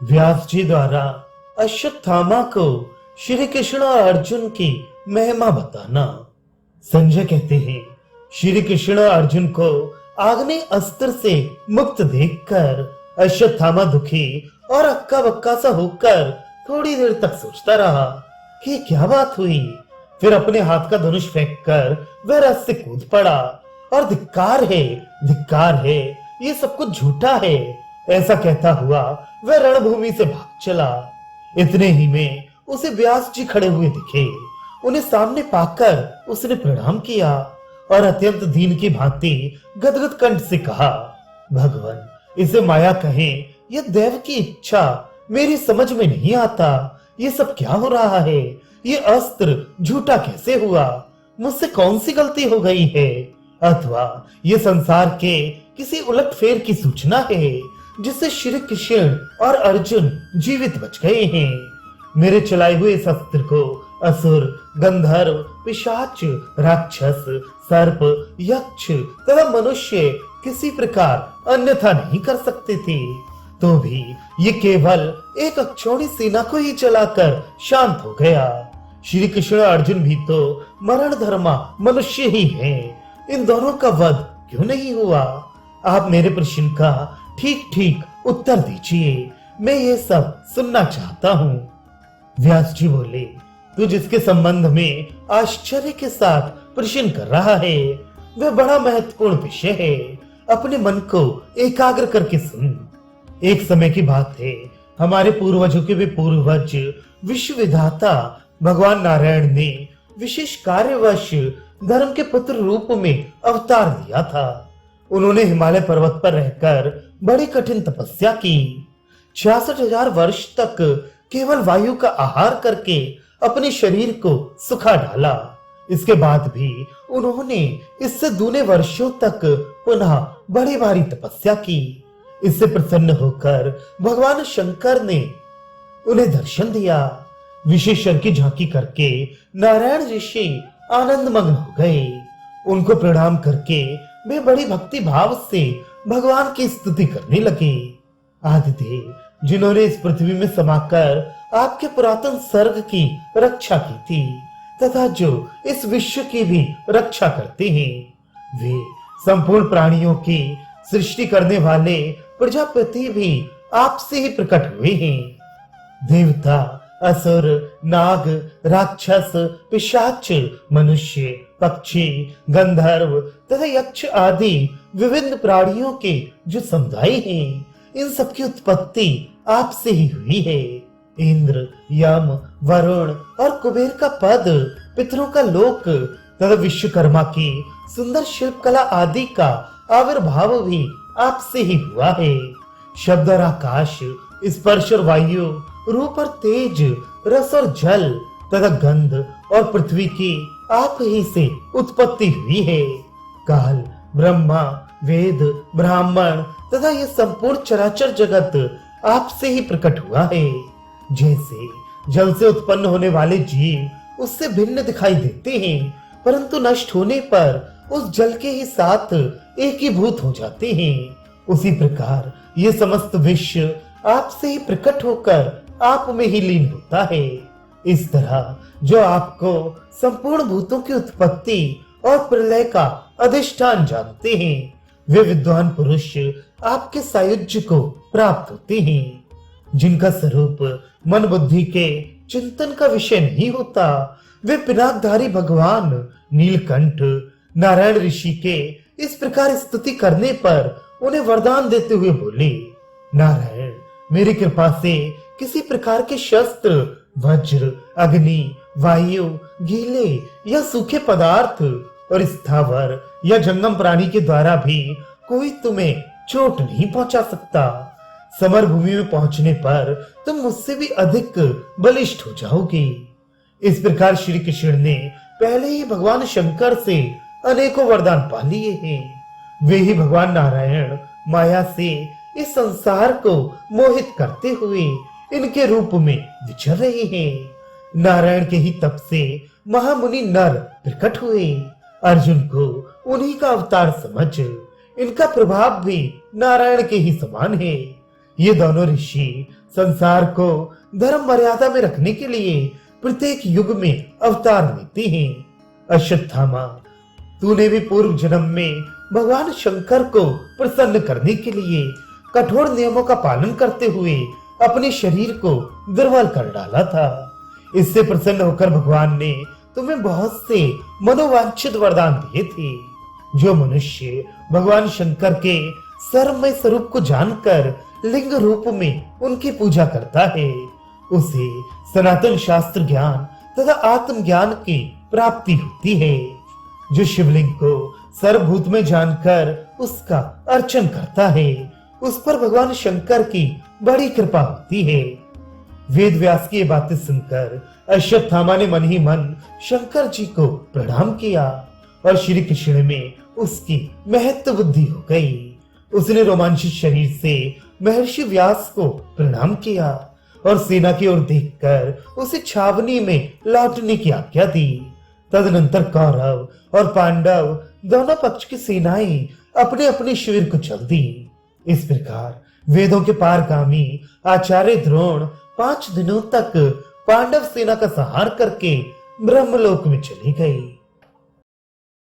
व्यास जी द्वारा अश्वत्थामा को श्री कृष्ण और अर्जुन की महिमा बताना। संजय कहते हैं, श्री कृष्ण और अर्जुन को आग्नेय अस्त्र से मुक्त देखकर अश्वत्थामा दुखी और अक्का बक्का सा होकर थोड़ी देर तक सोचता रहा कि क्या बात हुई। फिर अपने हाथ का धनुष फेंककर वह रथ से कूद पड़ा और धिक्कार है, ये सब कुछ झूठा है, ऐसा कहता हुआ वह रणभूमि से भाग चला। इतने ही में उसे व्यास जी खड़े हुए दिखे। उन्हें सामने पाकर उसने प्रणाम किया और अत्यंत दीन की भांति गदगद कंठ से कहा, भगवान, इसे माया कहें या देव की इच्छा, मेरी समझ में नहीं आता। ये सब क्या हो रहा है? ये अस्त्र झूठा कैसे हुआ? मुझसे कौन सी गलती हो गई है? अथवा ये संसार के किसी उलटफेर की सूचना है जिससे श्री कृष्ण और अर्जुन जीवित बच गए हैं। मेरे चलाए हुए इस अस्त्र को असुर, गंधर्व, पिशाच, राक्षस, सर्प, यक्ष तथा मनुष्य किसी प्रकार अन्यथा नहीं कर सकते थे, तो भी ये केवल एक अक्षौणी सेना को ही चलाकर शांत हो गया। श्री कृष्ण और अर्जुन भी तो मरण धर्मा मनुष्य ही हैं। इन दोनों का वध क्यों नहीं हुआ? आप मेरे प्रश्न का ठीक ठीक उत्तर दीजिए, मैं ये सब सुनना चाहता हूँ। व्यास जी बोले, तू जिसके संबंध में आश्चर्य के साथ प्रश्न कर रहा है वह बड़ा महत्वपूर्ण विषय है। अपने मन को एकाग्र करके सुन। एक समय की बात है, हमारे पूर्वजों के भी पूर्वज विश्व विधाता भगवान नारायण ने विशेष कार्यवश धर्म के पुत्र रूप में अवतार लिया था। उन्होंने हिमालय पर्वत पर रहकर बड़ी कठिन तपस्या की। 66,000 वर्ष तक केवल वायु का आहार करके अपने शरीर को सुखा डाला। इसके बाद भी उन्होंने इससे दूने वर्षों तक पुनः बड़ी भारी तपस्या की। इससे प्रसन्न होकर भगवान शंकर ने उन्हें दर्शन दिया। विशेषण की झांकी करके नारायण ऋषि आनंद मग्न हो गए। उनको प्रणाम करके वे बड़ी भक्ति भाव से भगवान की स्तुति करने लगे। आदिदेव, जिन्होंने इस पृथ्वी में समाकर आपके पुरातन सर्ग की रक्षा की थी तथा जो इस विश्व की भी रक्षा करते हैं, वे संपूर्ण प्राणियों की सृष्टि करने वाले प्रजापति भी आपसे ही प्रकट हुए हैं। देवता, असुर, नाग, राक्षस, पिशाच, मनुष्य, पक्षी, गंधर्व तथा यक्ष आदि विभिन्न प्राणियों के जो समुदाय हैं, इन सबकी उत्पत्ति आपसे ही हुई है। इंद्र, यम, वरुण और कुबेर का पद, पितरों का लोक तथा विश्वकर्मा की सुंदर शिल्प कला आदि का आविर्भाव भी आपसे ही हुआ है। शब्द और आकाश, स्पर्श और वायु, रूप और तेज, रस और जल तथा गंध और पृथ्वी की आप ही से उत्पत्ति हुई है। काल, ब्रह्मा, वेद, ब्राह्मण तथा ये संपूर्ण चराचर जगत आपसे ही प्रकट हुआ है। जैसे जल से उत्पन्न होने वाले जीव उससे भिन्न दिखाई देते हैं, परंतु नष्ट होने पर उस जल के ही साथ एकीभूत हो जाते हैं, उसी प्रकार ये समस्त विश्व आपसे ही प्रकट होकर आप में ही लीन होता है। इस तरह जो आपको संपूर्ण भूतों की उत्पत्ति और प्रलय का अधिष्ठान जानते हैं, वे विद्वान पुरुष आपके सायुज्य को प्राप्त होते हैं। जिनका स्वरूप मन बुद्धि के चिंतन का विषय नहीं होता, वे पिनाकधारी भगवान नीलकंठ नारायण ऋषि के इस प्रकार स्तुति करने पर उन्हें वरदान देते हुए बोले, नारायण, मेरी कृपा से किसी प्रकार के शस्त्र, वज्र, अग्नि, वायु, गीले या सूखे पदार्थ और स्थावर या जंगम प्राणी के द्वारा भी कोई तुम्हें चोट नहीं पहुंचा सकता। समर भूमि में पहुंचने पर तुम मुझसे भी अधिक बलिष्ठ हो जाओगे। इस प्रकार श्री कृष्ण ने पहले ही भगवान शंकर से अनेकों वरदान पा लिए हैं। वे ही भगवान नारायण माया से इस संसार को मोहित करते हुए इनके रूप में विचर रहे हैं। नारायण के ही तप से महामुनि नर प्रकट हुए। अर्जुन को उन्हीं का अवतार समझ, इनका प्रभाव भी नारायण के ही समान है। ये दोनों ऋषि संसार को धर्म मर्यादा में रखने के लिए प्रत्येक युग में अवतार लेते हैं। अश्वत्थामा, तूने भी पूर्व जन्म में भगवान शंकर को प्रसन्न करने के लिए कठोर नियमों का पालन करते हुए अपने शरीर को दुर्बल कर डाला था। इससे प्रसन्न होकर भगवान ने तुम्हें बहुत से मनोवांछित वरदान दिए थे। जो मनुष्य भगवान शंकर के सर्वमय स्वरूप को जानकर लिंग रूप में उनकी पूजा करता है, उसे सनातन शास्त्र ज्ञान तथा आत्म ज्ञान की प्राप्ति होती है। जो शिवलिंग को सर्वभूत में जानकर उसका अर्चन करता है, उस पर भगवान शंकर की बड़ी कृपा होती है। वेद व्यास की ये बातें सुनकर अश्वत्थामा ने मन ही मन शंकर जी को प्रणाम किया और श्री कृष्ण में उसकी महत्व बुद्धि हो गई। उसने रोमांचित शरीर से महर्षि व्यास को प्रणाम किया और सेना की ओर देखकर उसे छावनी में लौटने की आज्ञा दी। तदनंतर कौरव और पांडव दोनों पक्ष की सेनाएं अपने अपने शिविर को चल दी। इस प्रकार वेदों के पारगामी आचार्य द्रोण 5 दिनों तक पांडव सेना का संहार करके ब्रह्मलोक में चले गए।